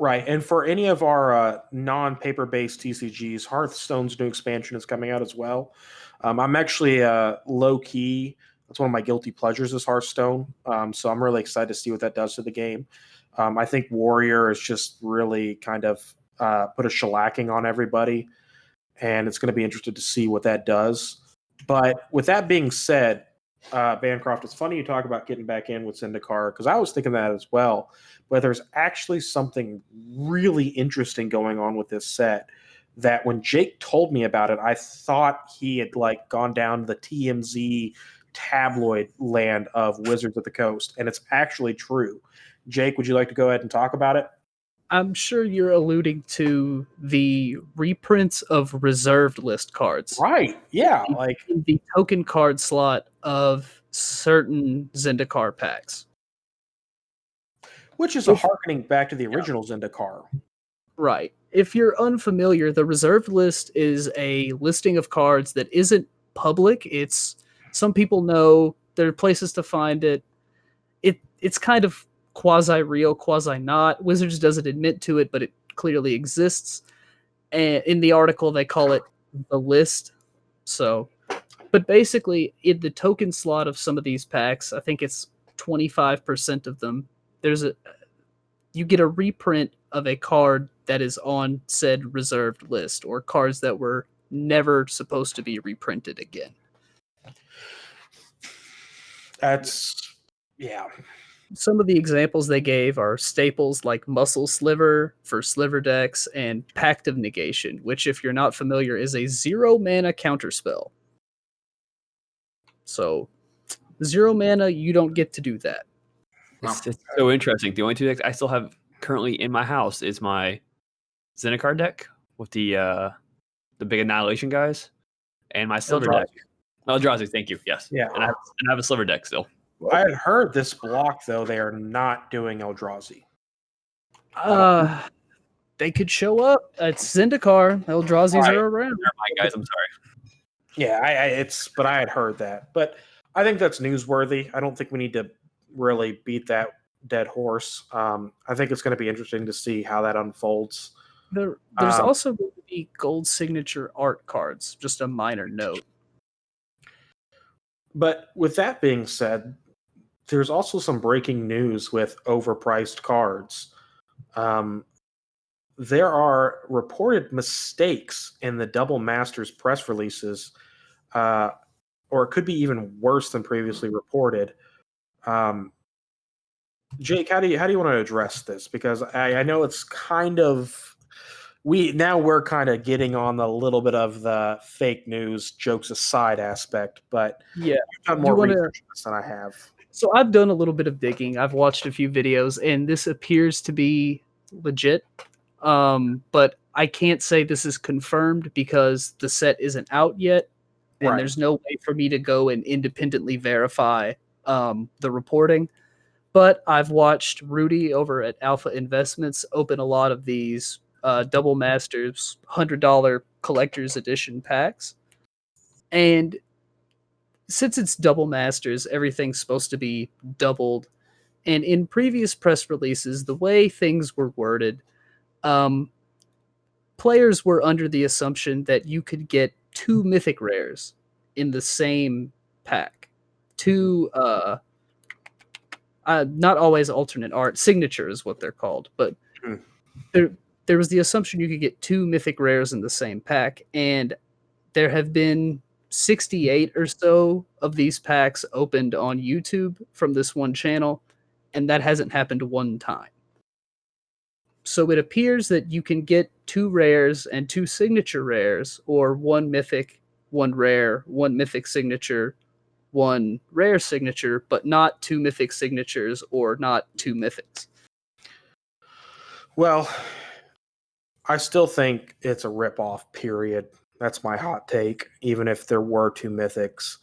Speaker 3: Right, and for any of our non-paper-based TCGs, Hearthstone's new expansion is coming out as well. I'm actually low-key. That's one of my guilty pleasures is Hearthstone, so I'm really excited to see what that does to the game. I think Warrior is just really kind of put a shellacking on everybody, and it's going to be interesting to see what that does. But with that being said, Bancroft, it's funny you talk about getting back in with Zendikar because I was thinking that as well. But there's actually something really interesting going on with this set that when Jake told me about it, I thought he had like gone down the TMZ tabloid land of Wizards of the Coast, and it's actually true. Jake, would you like to go ahead and talk about it?
Speaker 2: I'm sure you're alluding to the reprints of reserved list cards.
Speaker 3: Right. Yeah. Like
Speaker 2: In the token card slot of certain Zendikar packs.
Speaker 3: which is a harkening back to the original Zendikar.
Speaker 2: Right. If you're unfamiliar, the reserved list is a listing of cards that isn't public. It's some people know there are places to find it. It's kind of quasi real, quasi not. Wizards doesn't admit to it, but it clearly exists. And in the article, they call it the list. So, but basically, in the token slot of some of these packs, I think it's 25% of them. You get a reprint of a card that is on said reserved list, or cards that were never supposed to be reprinted again.
Speaker 3: Yeah.
Speaker 2: Some of the examples they gave are staples like Muscle Sliver for Sliver decks and Pact of Negation, which, if you're not familiar, is a 0 mana counterspell. So, 0 mana, you don't get to do that.
Speaker 5: It's so interesting. The only two decks I still have currently in my house is my Zendikar deck with the big Annihilation guys, and my Silver deck. Eldrazi, thank you. Yes.
Speaker 3: Yeah.
Speaker 5: And I have a Silver deck still.
Speaker 3: I had heard this block, though, they are not doing Eldrazi.
Speaker 2: They could show up. It's Zendikar. Eldrazis are around.
Speaker 5: Never mind, guys. I'm sorry.
Speaker 3: Yeah, but I had heard that. But I think that's newsworthy. I don't think we need to really beat that dead horse. I think it's going to be interesting to see how that unfolds.
Speaker 2: There's also going to be gold signature art cards. Just a minor note.
Speaker 3: But with that being said, there's also some breaking news with overpriced cards. There are reported mistakes in the Double Masters press releases, or it could be even worse than previously reported. Jake, how do you want to address this? Because I know it's kind of we're kind of getting on a little bit of the fake news, jokes aside aspect, but
Speaker 2: yeah,
Speaker 3: you've done more research than I have.
Speaker 2: So I've done a little bit of digging. I've watched a few videos, and this appears to be legit. But I can't say this is confirmed because the set isn't out yet, and there's no way for me to go and independently verify the reporting. But I've watched Rudy over at Alpha Investments open a lot of these Double Masters $100 collector's edition packs. And since it's Double Masters, everything's supposed to be doubled. And in previous press releases, the way things were worded, players were under the assumption that you could get 2 mythic rares in the same pack. 2, not always alternate art, signature is what they're called, but there was the assumption you could get 2 mythic rares in the same pack, and there have been 68 or so of these packs opened on YouTube from this one channel, and that hasn't happened one time. So it appears that you can get 2 rares and 2 signature rares, or 1 mythic, 1 rare, 1 mythic signature, 1 rare signature, but not 2 mythic signatures or not 2 mythics.
Speaker 3: Well, I still think it's a ripoff, period. That's my hot take, even if there were 2 mythics.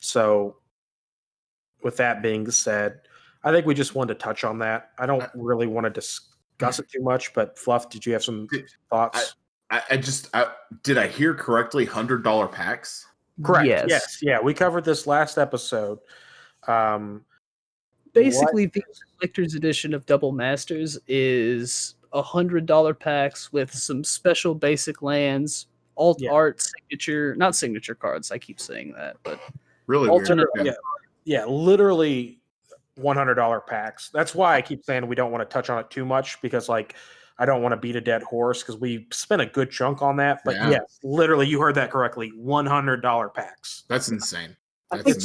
Speaker 3: So with that being said, I think we just wanted to touch on that. I don't really want to discuss it too much, but Fluff, did you have some thoughts?
Speaker 4: Did I hear correctly? $100 packs?
Speaker 3: Correct. Yes. Yeah. We covered this last episode.
Speaker 2: Basically, the collector's edition of Double Masters is $100 packs with some special basic lands, art, not signature cards. I keep saying that, but
Speaker 4: really
Speaker 2: alternate.
Speaker 3: Yeah, literally $100 packs. That's why I keep saying we don't want to touch on it too much because, like, I don't want to beat a dead horse because we spent a good chunk on that. But yes, literally, you heard that correctly. $100 packs.
Speaker 4: That's insane.
Speaker 2: I think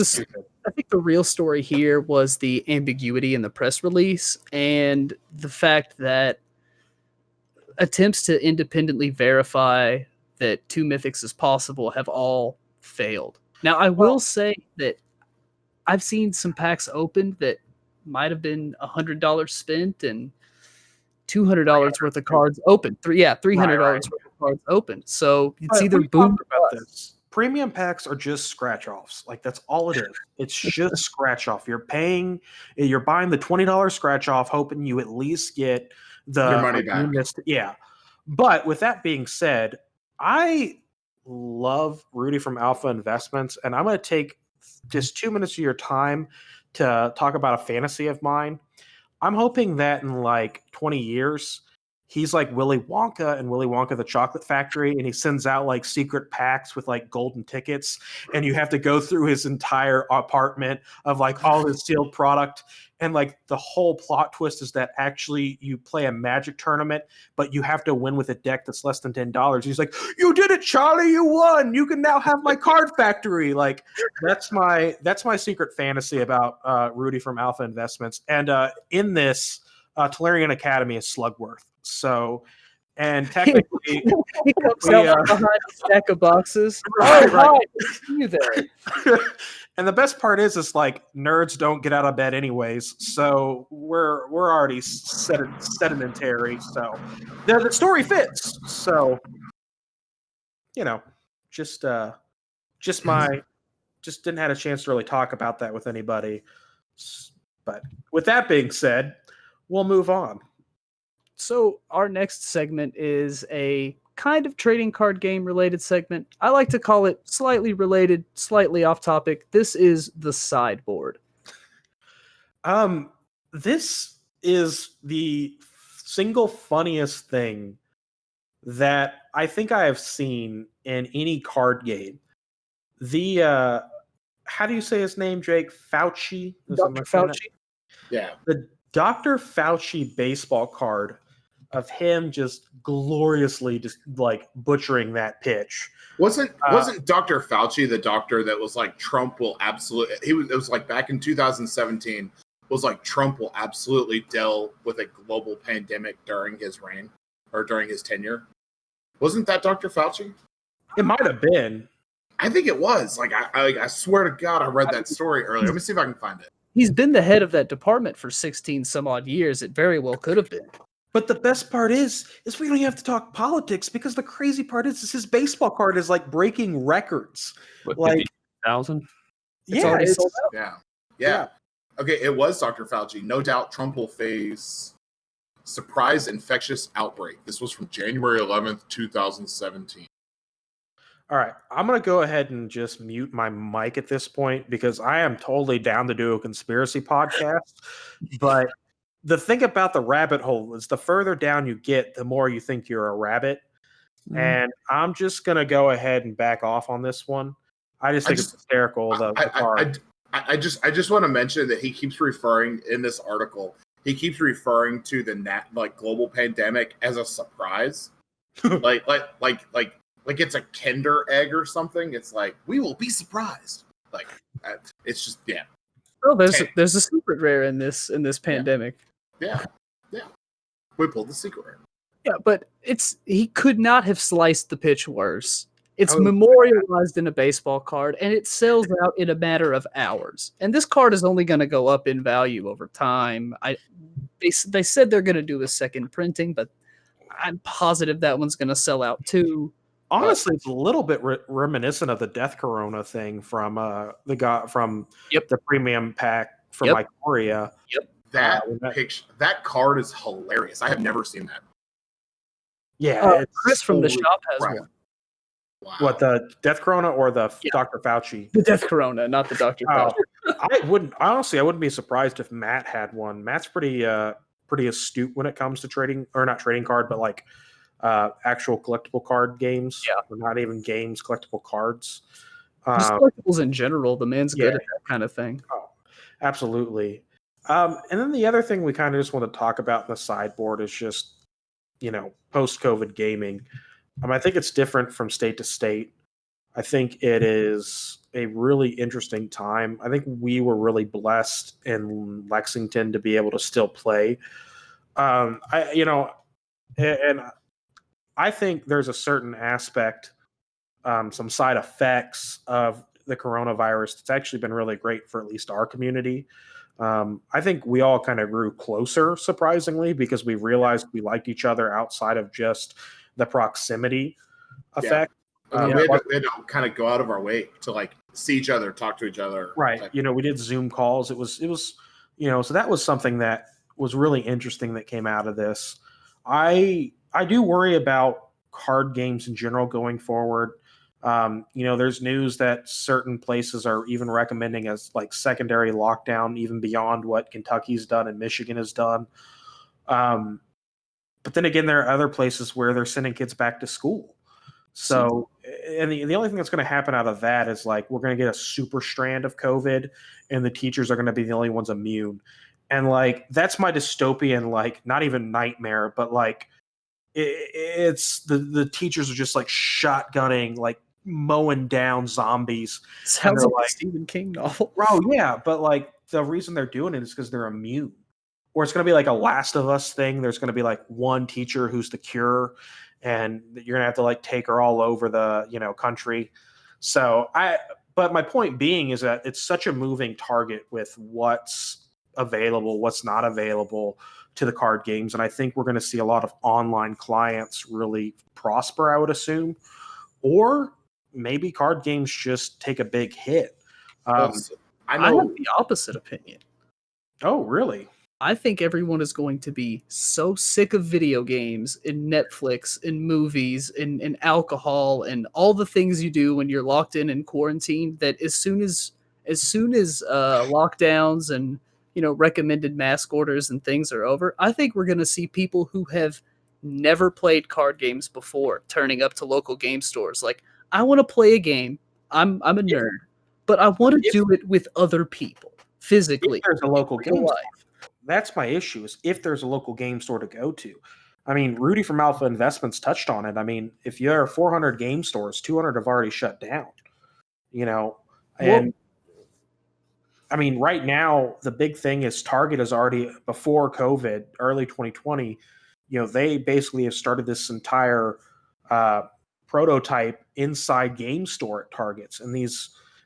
Speaker 2: the real story here was the ambiguity in the press release and the fact that attempts to independently verify that 2 mythics is possible have all failed. Now, I will say that I've seen some packs opened that might have been $100 spent and $200 worth of cards open. $300 worth of cards open. So it's either boom or bust.
Speaker 3: Premium packs are just scratch offs. Like that's all it is. It's just scratch off. You're buying the $20 scratch off, hoping you at least get
Speaker 4: Your money back.
Speaker 3: Yeah. But with that being said, I love Rudy from Alpha Investments, and I'm going to take just 2 minutes of your time to talk about a fantasy of mine. I'm hoping that in like 20 years, he's like Willy Wonka and Willy Wonka the Chocolate Factory, and he sends out like secret packs with like golden tickets, and you have to go through his entire apartment of like all his sealed product. And like the whole plot twist is that actually you play a magic tournament, but you have to win with a deck that's less than $10. He's like, "You did it, Charlie! You won! You can now have my card factory." Like that's my secret fantasy about Rudy from Alpha Investments. And in this, Tolarian Academy is Slugworth. So, and technically,
Speaker 2: he comes out behind a stack of boxes.
Speaker 3: Right.
Speaker 2: You there?
Speaker 3: And the best part is like nerds don't get out of bed anyways, so we're already sedentary. So the story fits. So just didn't have a chance to really talk about that with anybody. But with that being said, we'll move on.
Speaker 2: So our next segment is a kind of trading card game related segment. I like to call it slightly related, slightly off topic. This is the sideboard.
Speaker 3: This is the single funniest thing that I think I have seen in any card game. The how do you say his name, Jake? Fauci?
Speaker 2: Dr. Fauci?
Speaker 4: Yeah.
Speaker 3: The Dr. Fauci baseball card of him just gloriously just like butchering that pitch.
Speaker 4: Wasn't Dr. Fauci the doctor that was like Trump will absolutely it was like back in 2017 was like Trump will absolutely deal with a global pandemic during his reign or during his tenure? Wasn't that Dr. Fauci?
Speaker 3: It might have been.
Speaker 4: I think it was. Like I swear to God I read that story earlier. Let me see if I can find it.
Speaker 2: He's been the head of that department for 16 some odd years. It very well could have been.
Speaker 3: But the best part is we don't even have to talk politics because the crazy part is his baseball card is like breaking records.
Speaker 5: What,
Speaker 3: like
Speaker 5: 50,000?
Speaker 2: It's already sold out.
Speaker 4: Yeah. Okay, it was Dr. Fauci. No doubt Trump will face surprise infectious outbreak. This was from January 11th, 2017.
Speaker 3: All right, I'm going to go ahead and just mute my mic at this point because I am totally down to do a conspiracy podcast. But the thing about the rabbit hole is the further down you get, the more you think you're a rabbit. And I'm just going to go ahead and back off on this one. I just think it's hysterical.
Speaker 4: I just want to mention that he keeps referring in this article, he keeps referring to the global pandemic as a surprise. like it's a Kinder egg or something. It's like, we will be surprised. Like it's just
Speaker 2: Oh, there's a secret rare in this pandemic.
Speaker 4: Yeah. We pulled the secret rare.
Speaker 2: Yeah, but he could not have sliced the pitch worse. It's memorialized in a baseball card, and it sells out in a matter of hours. And this card is only going to go up in value over time. They said they're going to do a second printing, but I'm positive that one's going to sell out too.
Speaker 3: Honestly, it's a little bit reminiscent of the Death Corona thing from the premium pack from Ikoria.
Speaker 2: Yep.
Speaker 4: That card is hilarious. I have never seen that.
Speaker 3: Yeah,
Speaker 2: Chris from the shop has one.
Speaker 4: Wow.
Speaker 3: What, the Death Corona or the Dr. Fauci?
Speaker 2: The Death Corona, not the Dr. Fauci.
Speaker 3: I wouldn't be surprised if Matt had one. Matt's pretty astute when it comes to trading, or not trading card, but like actual collectible card games.
Speaker 2: Yeah,
Speaker 3: or not even games, collectible cards.
Speaker 2: Just collectibles in general. The man's good at that kind of thing.
Speaker 3: Oh, absolutely. And then the other thing we kind of just want to talk about in the sideboard is just, post-COVID gaming. I think it's different from state to state. I think it is a really interesting time. I think we were really blessed in Lexington to be able to still play. And I think there's a certain aspect, some side effects of the coronavirus that's actually been really great for at least our community. I think we all kind of grew closer, surprisingly, because we realized we liked each other outside of just the proximity effect.
Speaker 4: I mean, we had to kind of go out of our way to like see each other, talk to each other.
Speaker 3: Right. We did Zoom calls. It was, so that was something that was really interesting that came out of this. I do worry about card games in general going forward. There's news that certain places are even recommending as like secondary lockdown, even beyond what Kentucky's done and Michigan has done. But then again, there are other places where they're sending kids back to school. So, and the only thing that's going to happen out of that is like we're going to get a super strand of COVID, and the teachers are going to be the only ones immune. And like that's my dystopian, like not even nightmare, but like it's the teachers are just like shotgunning, like mowing down zombies.
Speaker 2: Sounds like a Stephen King novel.
Speaker 3: Oh yeah, but like the reason they're doing it is because they're immune. Or it's going to be like a Last of Us thing. There's going to be like one teacher who's the cure, and you're going to have to like take her all over the country. But my point being is that it's such a moving target with what's available, what's not available to the card games, and I think we're going to see a lot of online clients really prosper, I would assume, or maybe card games just take a big hit.
Speaker 2: I have the opposite opinion.
Speaker 3: Oh, really?
Speaker 2: I think everyone is going to be so sick of video games and Netflix and movies and alcohol and all the things you do when you're locked in quarantine that as soon as lockdowns and recommended mask orders and things are over, I think we're going to see people who have never played card games before turning up to local game stores. Like, I want to play a game. I'm a nerd, but I want to do it with other people physically.
Speaker 3: If there's a local game store. That's my issue, is if there's a local game store to go to. I mean, Rudy from Alpha Investments touched on it. I mean, if there are 400 game stores, 200 have already shut down. And I mean, right now, the big thing is Target is already, before COVID, early 2020, they basically have started this entire prototype inside game store at Targets. And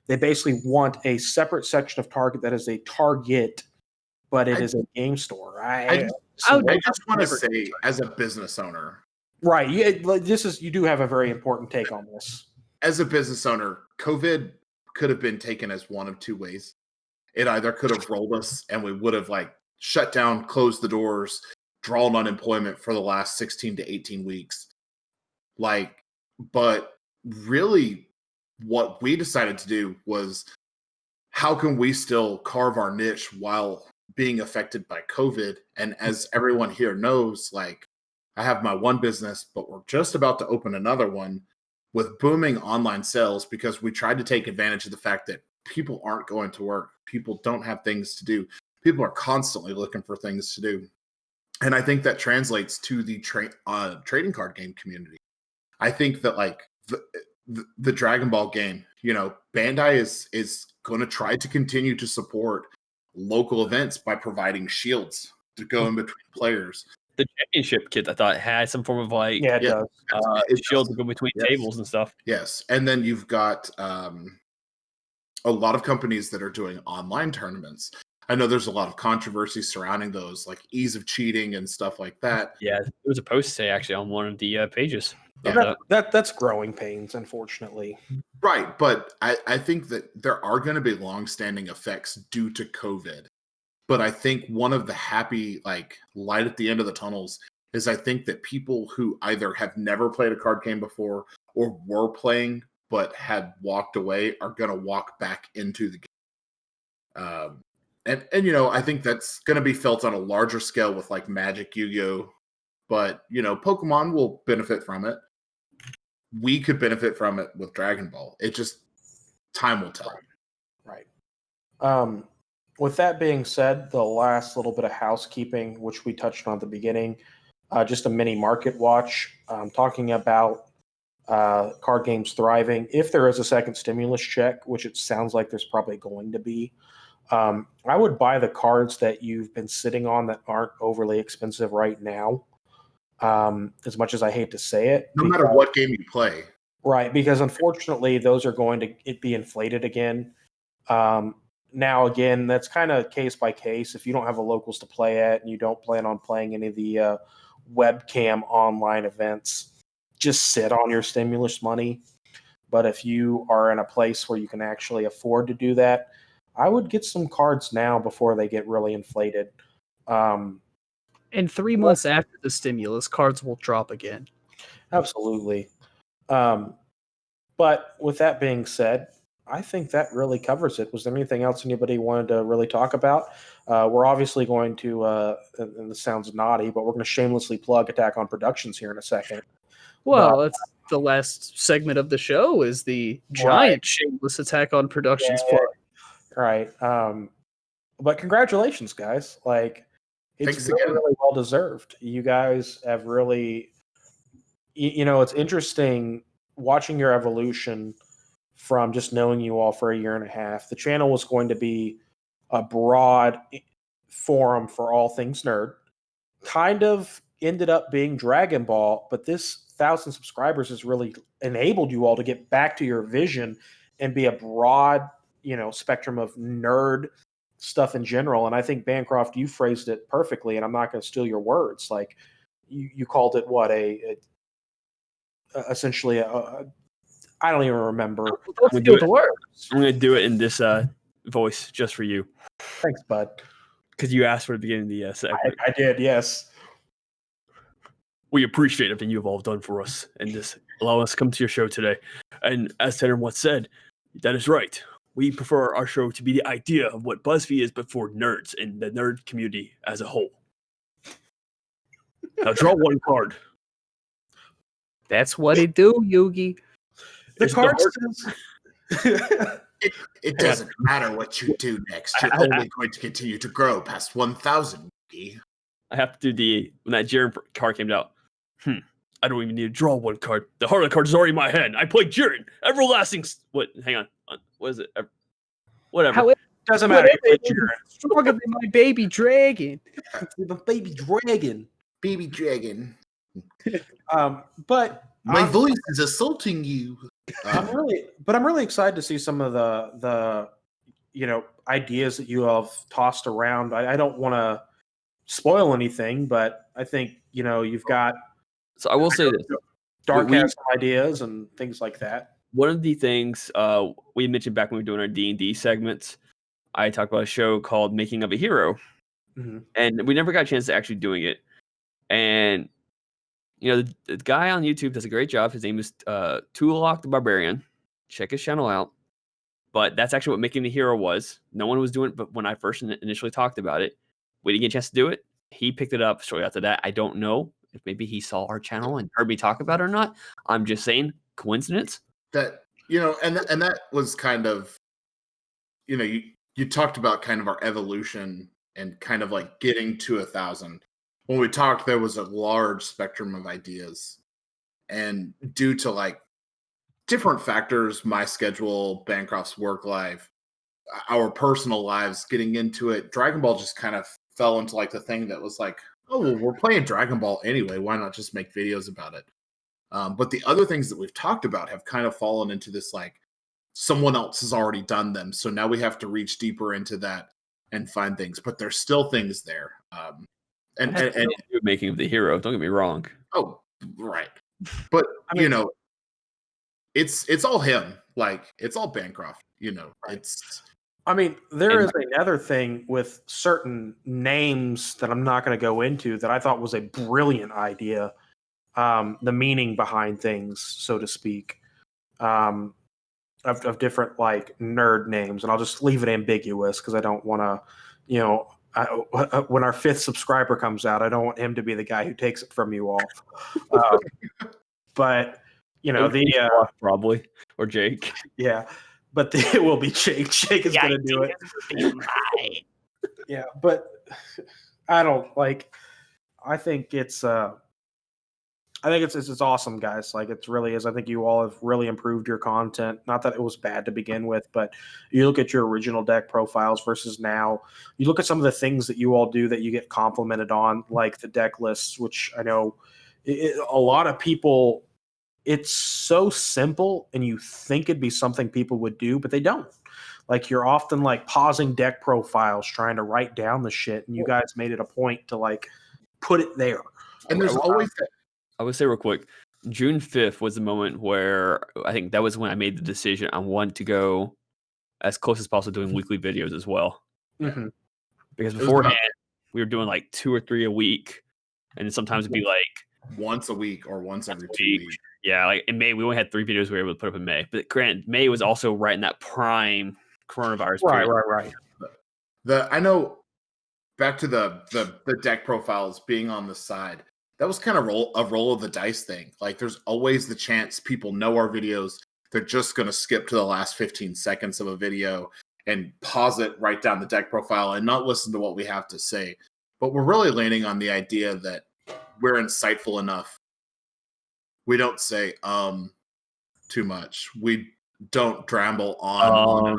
Speaker 3: they basically want a separate section of Target that is a Target, but it is a game store. I
Speaker 4: just want to say, as a business owner,
Speaker 3: right? You do have a very important take on this.
Speaker 4: As a business owner, COVID could have been taken as one of two ways. It either could have rolled us, and we would have like shut down, closed the doors, drawn unemployment for the last 16 to 18 weeks. But really, what we decided to do was, how can we still carve our niche while being affected by COVID? And as everyone here knows, like, I have my one business, but we're just about to open another one with booming online sales, because we tried to take advantage of the fact that people aren't going to work. People don't have things to do. People are constantly looking for things to do. And I think that translates to the trading card game community. I think that like the Dragon Ball game, Bandai is going to try to continue to support local events by providing shields to go in between players.
Speaker 5: The championship kit, I thought, had some form of like
Speaker 3: does.
Speaker 5: shield to go between tables and stuff.
Speaker 4: Yes, and then you've got a lot of companies that are doing online tournaments. I know there's a lot of controversy surrounding those, like ease of cheating and stuff like that.
Speaker 5: Yeah, there was a post today actually on one of the pages.
Speaker 3: That's growing pains, unfortunately.
Speaker 4: Right, but I think that there are going to be long-standing effects due to COVID. But I think one of the happy light at the end of the tunnels is I think that people who either have never played a card game before or were playing but had walked away are going to walk back into the game. And I think that's going to be felt on a larger scale with like Magic, Yu-Gi-Oh! But, Pokemon will benefit from it. We could benefit from it with Dragon Ball. It just, time will tell.
Speaker 3: Right. With that being said, the last little bit of housekeeping, which we touched on at the beginning, just a mini market watch, talking about card games thriving. If there is a second stimulus check, which it sounds like there's probably going to be, I would buy the cards that you've been sitting on that aren't overly expensive right now. As much as I hate to say it,
Speaker 4: No matter what game you play.
Speaker 3: right? Because unfortunately, those are going to be inflated again. Now, again, that's kind of case by case. If you don't have a locals to play at and you don't plan on playing any of the webcam online events, just sit on your stimulus money. But if you are in a place where you can actually afford to do that, I would get some cards now before they get really inflated.
Speaker 2: And 3 months after the stimulus, cards will drop again.
Speaker 3: Absolutely. But with that being said, I think that really covers it. Was there anything else anybody wanted to really talk about? We're obviously going to, and this sounds naughty, but we're going to shamelessly plug Attack on Productions here in a second.
Speaker 2: Well, that's the last segment of the show is the giant shameless Attack on Productions plug.
Speaker 3: Right. But congratulations, guys. Like, it's really well deserved. You guys have really, it's interesting watching your evolution from just knowing you all for a year and a half. The channel was going to be a broad forum for all things nerd. Kind of ended up being Dragon Ball, but this 1,000 subscribers has really enabled you all to get back to your vision and be a broad, spectrum of nerd stuff in general. And I think Bancroft, you phrased it perfectly, and I'm not going to steal your words. Like you called it what essentially I don't even remember.
Speaker 5: I'm going to do it in this voice just for you.
Speaker 3: Thanks, bud.
Speaker 5: Because you asked for it at the beginning of the segment.
Speaker 3: I did, yes.
Speaker 5: We appreciate everything you have all done for us and just allow us to come to your show today. And as Tanner once said, that is right. We prefer our show to be the idea of what BuzzFeed is, but for nerds and the nerd community as a whole. Now draw one card.
Speaker 2: That's what it do, Yugi.
Speaker 3: The card says...
Speaker 4: It doesn't matter what you do next. You're only going to continue to grow past 1,000.
Speaker 5: I have to do when that Jiren card came out. I don't even need to draw one card. The heart of the card is already in my hand. I played Jiren. Everlasting. What? Hang on. What is it? Whatever.
Speaker 3: Doesn't matter.
Speaker 2: Stronger than my baby dragon.
Speaker 3: The baby dragon.
Speaker 4: Baby dragon.
Speaker 3: But
Speaker 4: my voice is assaulting you.
Speaker 3: I'm really excited to see some of the ideas that you have tossed around. I don't want to spoil anything, but I think you've got.
Speaker 5: So I will say this:
Speaker 3: Dark has some ideas and things like that.
Speaker 5: One of the things we mentioned back when we were doing our D&D segments, I talked about a show called Making of a Hero, and we never got a chance to actually doing it. And the guy on YouTube does a great job. His name is Tulok the Barbarian. Check his channel out. But that's actually what Making the Hero was. No one was doing it, but when I first initially talked about it, we didn't get a chance to do it. He picked it up shortly after that. I don't know if maybe he saw our channel and heard me talk about it or not. I'm just saying, coincidence.
Speaker 4: That and that was kind of, you talked about kind of our evolution and kind of like getting to 1,000. When we talked, there was a large spectrum of ideas, and due to like different factors, my schedule, Bancroft's work life, our personal lives, getting into it, Dragon Ball just kind of fell into like the thing that was like, oh, well, we're playing Dragon Ball anyway. Why not just make videos about it? But the other things that we've talked about have kind of fallen into this like someone else has already done them, so now we have to reach deeper into that and find things. But there's still things there. And
Speaker 5: Making of the Hero. Don't get me wrong.
Speaker 4: Oh, right. But it's all him. Like it's all Bancroft. It's.
Speaker 3: I mean, there is another thing with certain names that I'm not going to go into that I thought was a brilliant idea. The meaning behind things, so to speak, of different like nerd names, and I'll just leave it ambiguous because I don't want to, when our 5th subscriber comes out, I don't want him to be the guy who takes it from you all. But
Speaker 5: probably or Jake,
Speaker 3: yeah, but it will be Jake. Jake is going to do it. Yeah, but I don't like. I think it's. I think it's awesome, guys. Like it really is. I think you all have really improved your content. Not that it was bad to begin with, but you look at your original deck profiles versus now. You look at some of the things that you all do that you get complimented on, like the deck lists, which I know a lot of people. It's so simple, and you think it'd be something people would do, but they don't. Like you're often like pausing deck profiles, trying to write down the shit, and you guys made it a point to like put it there.
Speaker 4: And there's always that.
Speaker 5: I would say real quick, June 5th was the moment where I think that was when I made the decision I wanted to go as close as possible doing weekly videos as well.
Speaker 3: Mm-hmm.
Speaker 5: Because beforehand, we were doing like 2 or 3 a week. And then sometimes it'd be like
Speaker 4: once a week or once every 2 weeks.
Speaker 5: Yeah, like in May, we only had 3 videos we were able to put up in May. But granted, May was also right in that prime coronavirus period.
Speaker 3: Right.
Speaker 4: I know back to the deck profiles being on the side. That was kind of a roll of the dice thing. Like there's always the chance people know our videos. They're just going to skip to the last 15 seconds of a video and pause it, write down the deck profile, and not listen to what we have to say. But we're really leaning on the idea that we're insightful enough. We don't say too much. We don't dramble on and on.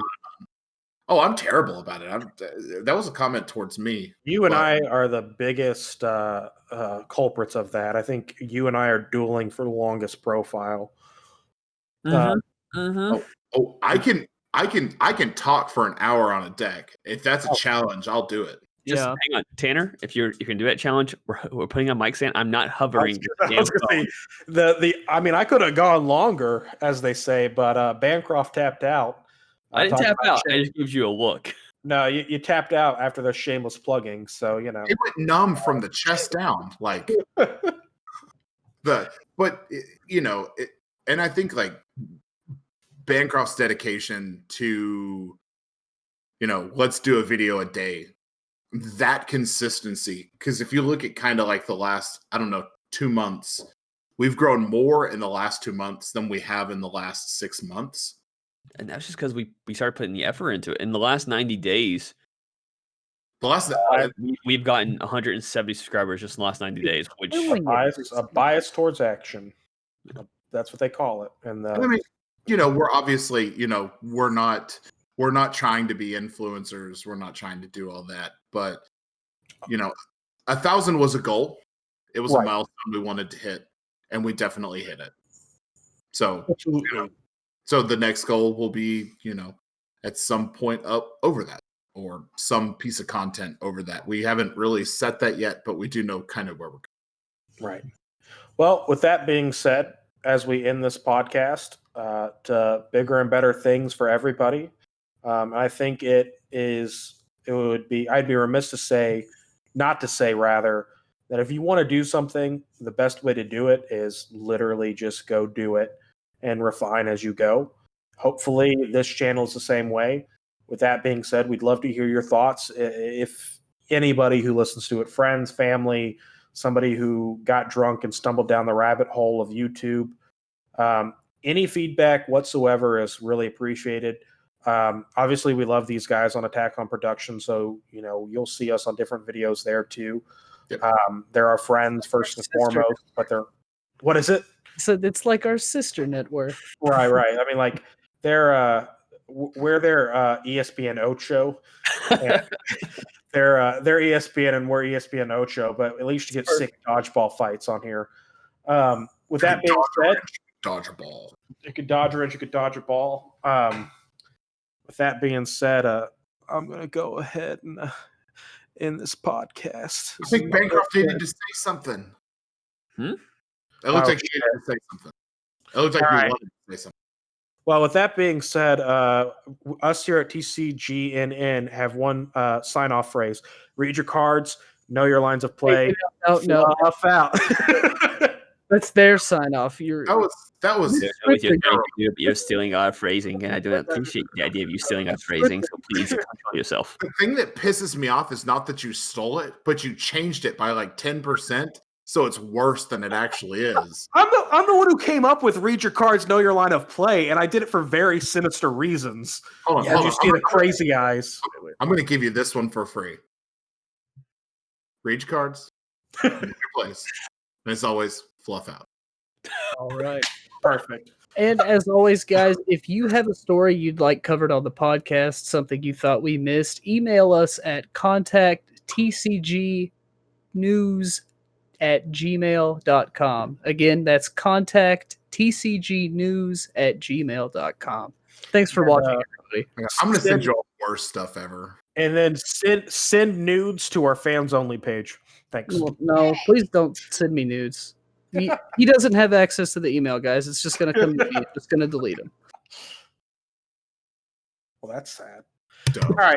Speaker 4: Oh, I'm terrible about it. That was a comment towards me.
Speaker 3: You and I are the biggest culprits of that. I think you and I are dueling for the longest profile.
Speaker 5: Mm-hmm.
Speaker 4: Oh, I can talk for an hour on a deck. If that's a challenge, I'll do it.
Speaker 5: Just hang on, Tanner. If you can do that challenge, we're putting on mic stand. I'm not hovering.
Speaker 3: I mean, I could have gone longer, as they say, but Bancroft tapped out.
Speaker 5: I didn't tap out. I just gives you a look.
Speaker 3: No, you tapped out after the shameless plugging. So
Speaker 4: it went numb from the chest down, like and I think like Bancroft's dedication to, let's do a video a day, that consistency. Because if you look at kind of like the last, 2 months, we've grown more in the last 2 months than we have in the last 6 months. And
Speaker 5: that's just because we started putting the effort into it. In the last 90 days, we've gotten 170 subscribers just in the last 90 days, which
Speaker 3: a bias towards action. That's what they call it. And
Speaker 4: I mean, we're obviously, we're not trying to be influencers. We're not trying to do all that. But 1,000 was a goal. It was a milestone we wanted to hit, and we definitely hit it. So, so the next goal will be, at some point up over that, or some piece of content over that. We haven't really set that yet, but we do know kind of where we're going.
Speaker 3: Right. Well, with that being said, as we end this podcast, to bigger and better things for everybody, I think I'd be remiss to say, not to say rather, that if you want to do something, the best way to do it is literally just go do it and refine as you go. Hopefully this channel is the same way. With that being said, we'd love to hear your thoughts. If anybody who listens to it, friends, family, somebody who got drunk and stumbled down the rabbit hole of YouTube, any feedback whatsoever is really appreciated. Obviously, we love these guys on Attack on Production, so you'll see us on different videos there too. Yep. They're our friends first and foremost, but what is it?
Speaker 2: So it's like our sister network.
Speaker 3: Right. I mean, like we're their ESPN Ocho. They're ESPN and we're ESPN Ocho, but at least you get sick dodgeball fights on here. With that being said,
Speaker 4: dodge a ball.
Speaker 3: You could dodge a wrench, you could dodge a ball. With that being said, I'm going to go ahead and end this podcast.
Speaker 4: I think Bancroft needed to say something. It looks like he needed to say something. It looks like he wanted to say something.
Speaker 3: Well, with that being said, us here at TCGNN have one sign-off phrase. Read your cards, know your lines of play.
Speaker 2: No.
Speaker 3: Out.
Speaker 2: That's their sign-off.
Speaker 4: That was
Speaker 5: you're stealing our phrasing, and I don't appreciate the idea of you stealing our phrasing, so please control yourself.
Speaker 4: The thing that pisses me off is not that you stole it, but you changed it by like 10%. So it's worse than it actually is.
Speaker 3: I'm the one who came up with read your cards, know your line of play, and I did it for very sinister reasons.
Speaker 4: Hold
Speaker 3: on. You see the crazy eyes.
Speaker 4: I'm going to give you this one for free. Read your cards, know your place, and as always, fluff out.
Speaker 2: All right.
Speaker 3: Perfect.
Speaker 2: And as always, guys, if you have a story you'd like covered on the podcast, something you thought we missed, email us at contacttcgnews@gmail.com. Again, that's contacttcgnews@gmail.com. Thanks for watching, everybody.
Speaker 4: Yeah, I'm going to send you all the worst stuff ever.
Speaker 3: And then send nudes to our fans only page. Thanks.
Speaker 2: No, please don't send me nudes. He doesn't have access to the email, guys. It's just going to come to me. I'm just going to delete him.
Speaker 3: Well, that's sad.
Speaker 4: Dumb.
Speaker 3: All right.